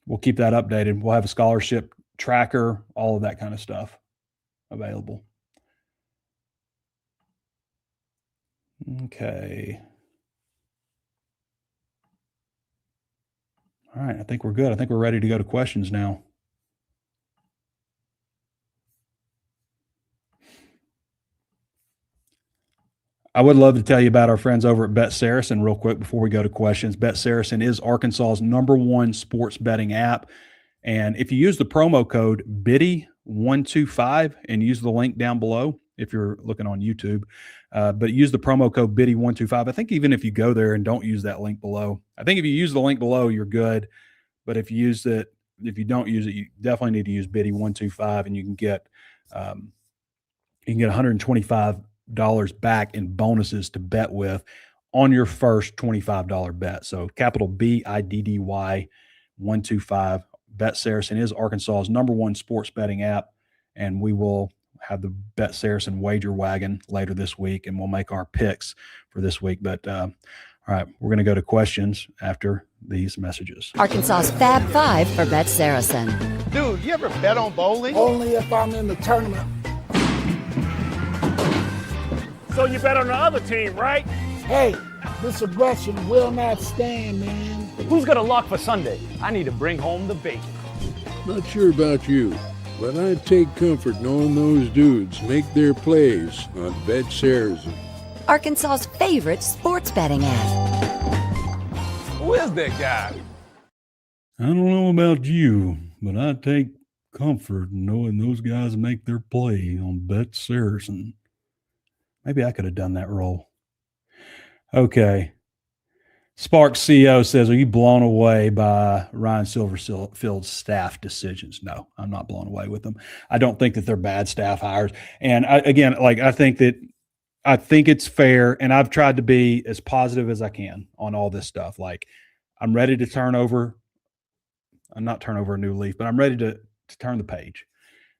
B: we'll keep that updated. We'll have a scholarship tracker, all of that kind of stuff available. Okay. All right, I think we're good. I think we're ready to go to questions now. I would love to tell you about our friends over at Bet Saracen real quick before we go to questions. Bet Saracen is Arkansas's #1 sports betting app. And if you use the promo code BIDDY125 and use the link down below, if you're looking on YouTube, but use the promo code BIDDY125. I think even if you go there and don't use that link below, I think if you use the link below, you're good. But if you don't use it, you definitely need to use BIDDY125, and you can get You can get $125 back in bonuses to bet with on your first $25 bet. So capital BIDDY 125. Bet Saracen is Arkansas's #1 sports betting app, and we will have the Bet Saracen wager wagon later this week, and we'll make our picks for this week. But all right, we're going to go to questions after these messages.
E: Arkansas's Fab Five for Bet Saracen.
F: Dude, you ever bet on bowling?
G: Only if I'm in the tournament.
H: So you bet on the other team, right?
G: Hey, this aggression will not stand, man.
H: Who's got a lock for Sunday? I need to bring home the bacon.
I: Not sure about you, but I take comfort knowing those dudes make their plays on Bet Saracen.
E: Arkansas's favorite sports betting app.
F: Who is that guy?
B: I don't know about you, but I take comfort knowing those guys make their play on Bet Saracen. Maybe I could have done that role. Okay. Sparks CEO says, are you blown away by Ryan Silverfield's staff decisions? No, I'm not blown away with them. I don't think that they're bad staff hires. And I think it's fair, and I've tried to be as positive as I can on all this stuff. Like, I'm ready to not turn over a new leaf, but I'm ready to turn the page.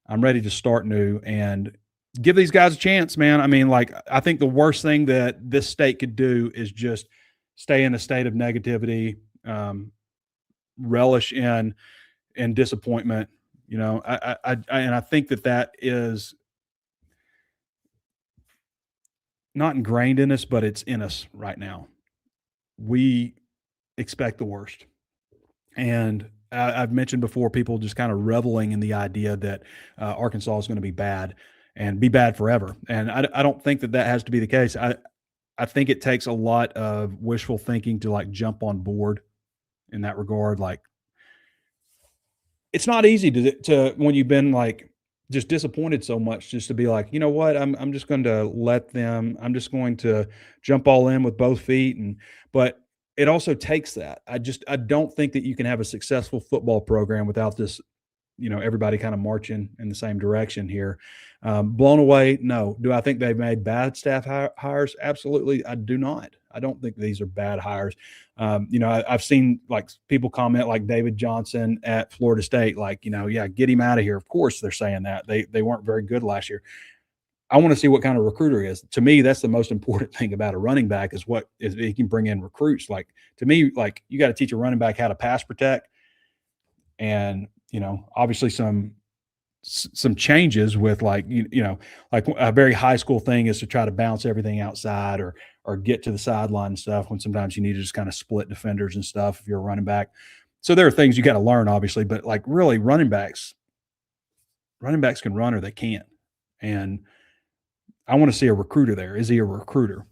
B: I'm ready to start new and give these guys a chance, man. I mean, like, I think the worst thing that this state could do is just stay in a state of negativity, relish in disappointment. You know, I think that is not ingrained in us, but it's in us right now. We expect the worst. And I've mentioned before, people just kind of reveling in the idea that Arkansas is going to be bad and be bad forever. And I don't think that has to be the case. I think it takes a lot of wishful thinking to like jump on board in that regard. Like, it's not easy to when you've been like just disappointed so much, just to be like, you know what, I'm just going to I'm just going to jump all in with both feet. But it also takes that. I don't think that you can have a successful football program without this, you know, everybody kind of marching in the same direction here. Blown away? No. Do I think they've made bad staff hires? Absolutely. I do not. I don't think these are bad hires. You know, I've seen like people comment like David Johnson at Florida State, like, you know, yeah, get him out of here. Of course they're saying that. They weren't very good last year. I want to see what kind of recruiter he is. To me, that's the most important thing about a running back is he can bring in recruits. Like, to me, like, you got to teach a running back how to pass protect. And, you know, obviously some changes with like, you know, like a very high school thing is to try to bounce everything outside or get to the sideline and stuff, when sometimes you need to just kind of split defenders and stuff if you're a running back. So there are things you got to learn, obviously, but like really running backs can run or they can't. And I want to see a recruiter there. Is he a recruiter?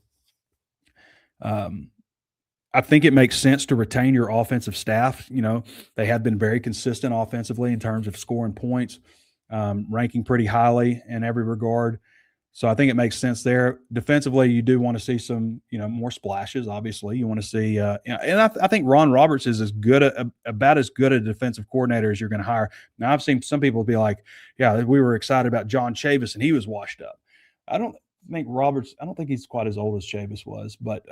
B: I think it makes sense to retain your offensive staff. You know, they have been very consistent offensively in terms of scoring points, ranking pretty highly in every regard. So I think it makes sense there. Defensively, you do want to see some, you know, more splashes. Obviously, you want to see, and I think Ron Roberts is about as good a defensive coordinator as you're going to hire. Now, I've seen some people be like, "Yeah, we were excited about John Chavis, and he was washed up." I don't think he's quite as old as Chavis was, but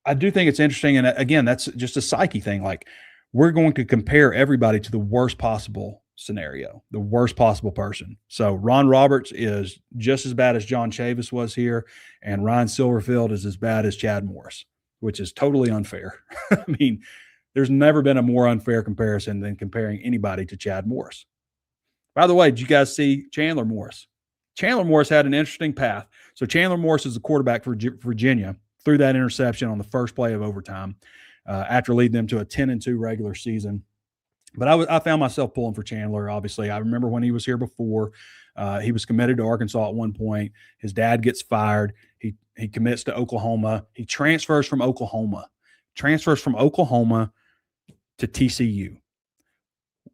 B: I do think it's interesting. And again, that's just a psyche thing. Like, we're going to compare everybody to the worst possible scenario, the worst possible person. So Ron Roberts is just as bad as John Chavis was here, and Ryan Silverfield is as bad as Chad Morris, which is totally unfair. I mean, there's never been a more unfair comparison than comparing anybody to Chad Morris. By the way, did you guys see Chandler Morris? Chandler Morris had an interesting path. So Chandler Morris is the quarterback for Virginia, threw that interception on the first play of overtime after leading them to a 10-2 regular season. But I found myself pulling for Chandler, obviously. I remember when he was here before. He was committed to Arkansas at one point. His dad gets fired. He commits to Oklahoma. He transfers from Oklahoma to TCU.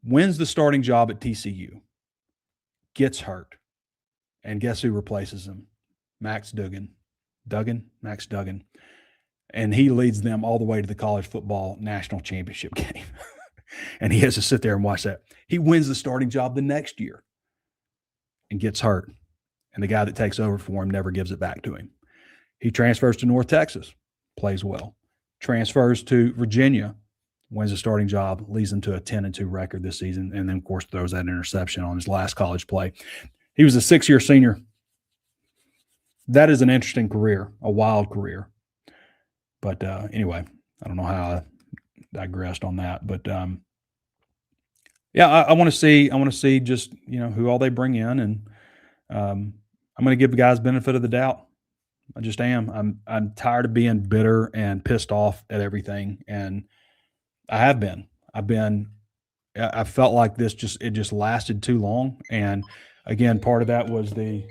B: Wins the starting job at TCU. Gets hurt. And guess who replaces him? Max Duggan. Max Duggan. And he leads them all the way to the college football national championship game. And he has to sit there and watch that. He wins the starting job the next year. and gets hurt, and the guy that takes over for him never gives it back to him. He transfers to North Texas, plays well. Transfers to Virginia, wins a starting job, leads them to a 10-2 record this season, and then, of course, throws that interception on his last college play. He was a 6-year senior. That is an interesting career, a wild career. But anyway, I don't know how I digressed on that. But, I want to see just, who all they bring in. And I'm going to give the guys benefit of the doubt. I just am. I'm tired of being bitter and pissed off at everything. And I have been. I felt like it just lasted too long. And again, part of that was the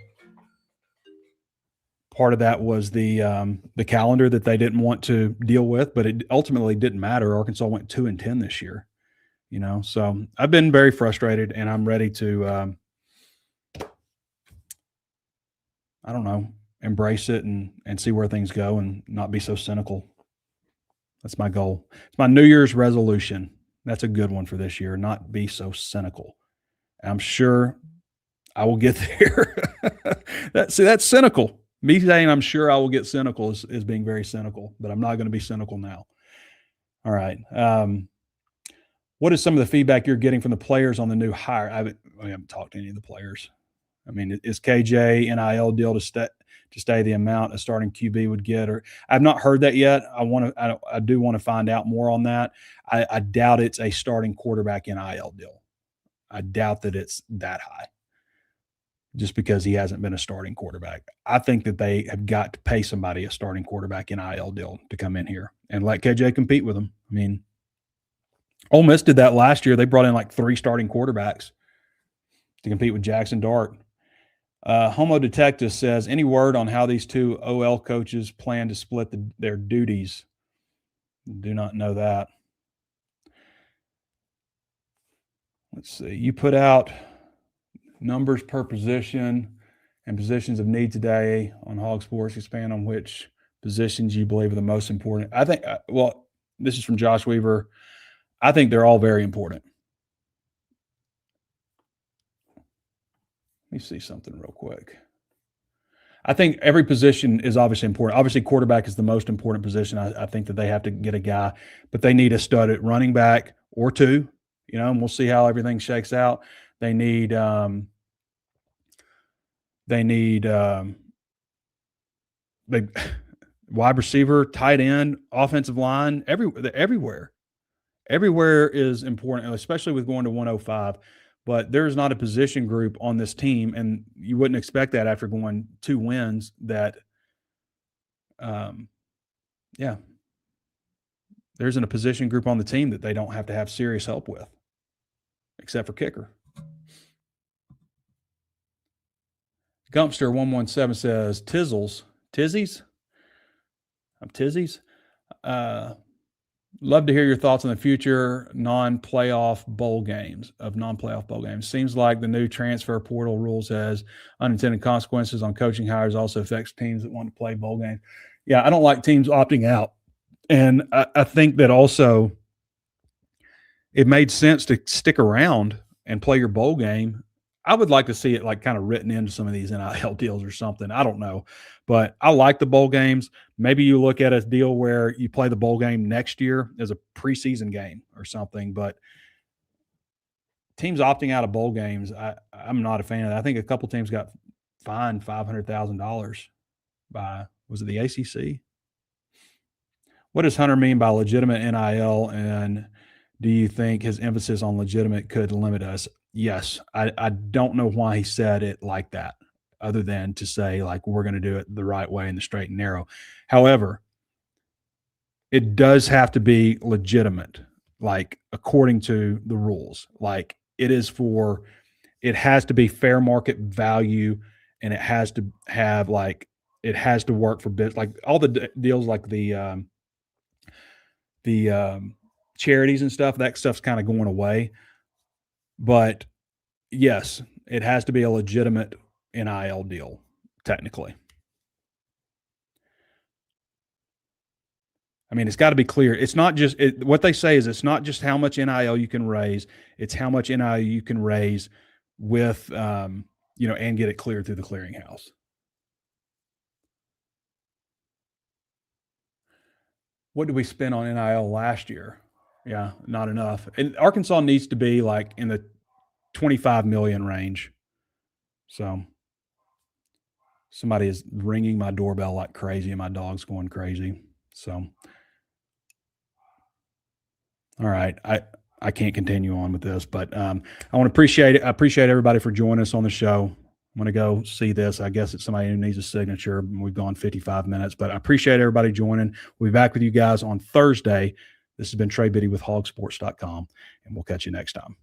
B: calendar that they didn't want to deal with, but it ultimately didn't matter. Arkansas went 2-10 this year, so I've been very frustrated, and I'm ready to, embrace it and see where things go and not be so cynical. That's my goal. It's my New Year's resolution. That's a good one for this year. Not be so cynical. I'm sure I will get there. That's cynical. Me saying I'm sure I will get cynical is being very cynical, but I'm not going to be cynical now. All right. What is some of the feedback you're getting from the players on the new hire? We haven't talked to any of the players. I mean, is KJ NIL deal to stay the amount a starting QB would get? Or I've not heard that yet. I do want to find out more on that. I doubt it's a starting quarterback NIL deal. I doubt that it's that high, just because he hasn't been a starting quarterback. I think that they have got to pay somebody a starting quarterback NIL deal to come in here and let KJ compete with them. I mean, Ole Miss did that last year. They brought in like 3 starting quarterbacks to compete with Jackson Dart. Homo Detective says, any word on how these 2 OL coaches plan to split their duties? Do not know that. Let's see. You put out numbers per position and positions of need today on HawgSports. Expand on which positions you believe are the most important. I think, this is from Josh Weaver. I think they're all very important. Let me see something real quick. I think every position is obviously important. Obviously, quarterback is the most important position. I think that they have to get a guy, but they need a stud at running back or 2, and we'll see how everything shakes out. They need wide receiver, tight end, offensive line, everywhere. Everywhere is important, especially with going to 105. But there's not a position group on this team, and you wouldn't expect that after going 2 wins that, there isn't a position group on the team that they don't have to have serious help with, except for kicker. Gumpster117 says, Tizzies? Love to hear your thoughts on the future non-playoff bowl games. Seems like the new transfer portal rules has unintended consequences on coaching hires, also affects teams that want to play bowl games. Yeah, I don't like teams opting out. And I think that also it made sense to stick around and play your bowl game. I would like to see it like kind of written into some of these NIL deals or something. I don't know. But I like the bowl games. Maybe you look at a deal where you play the bowl game next year as a preseason game or something. But teams opting out of bowl games, I'm not a fan of that. I think a couple teams got fined $500,000 by, was it the ACC? What does Hunter mean by legitimate NIL, and do you think his emphasis on legitimate could limit us? Yes. I don't know why he said it like that, other than to say, like, we're going to do it the right way in the straight and narrow. However, it does have to be legitimate, like, according to the rules. Like, it has to be fair market value, and it has to have, like, it has to work for business. Like, all the deals, like the charities and stuff, that stuff's kind of going away. But yes, it has to be a legitimate NIL deal, technically. I mean, it's got to be clear. It's not just what they say is it's not just how much NIL you can raise. It's how much NIL you can raise with, and get it cleared through the clearinghouse. What did we spend on NIL last year? Yeah, not enough. And Arkansas needs to be like in the 25 million range. So somebody is ringing my doorbell like crazy and my dog's going crazy. So, all right. I can't continue on with this, but I want to appreciate it. I appreciate everybody for joining us on the show. I'm going to go see this. I guess it's somebody who needs a signature. We've gone 55 minutes, but I appreciate everybody joining. We'll be back with you guys on Thursday. This has been Trey Biddy with HawgSports.com, and we'll catch you next time.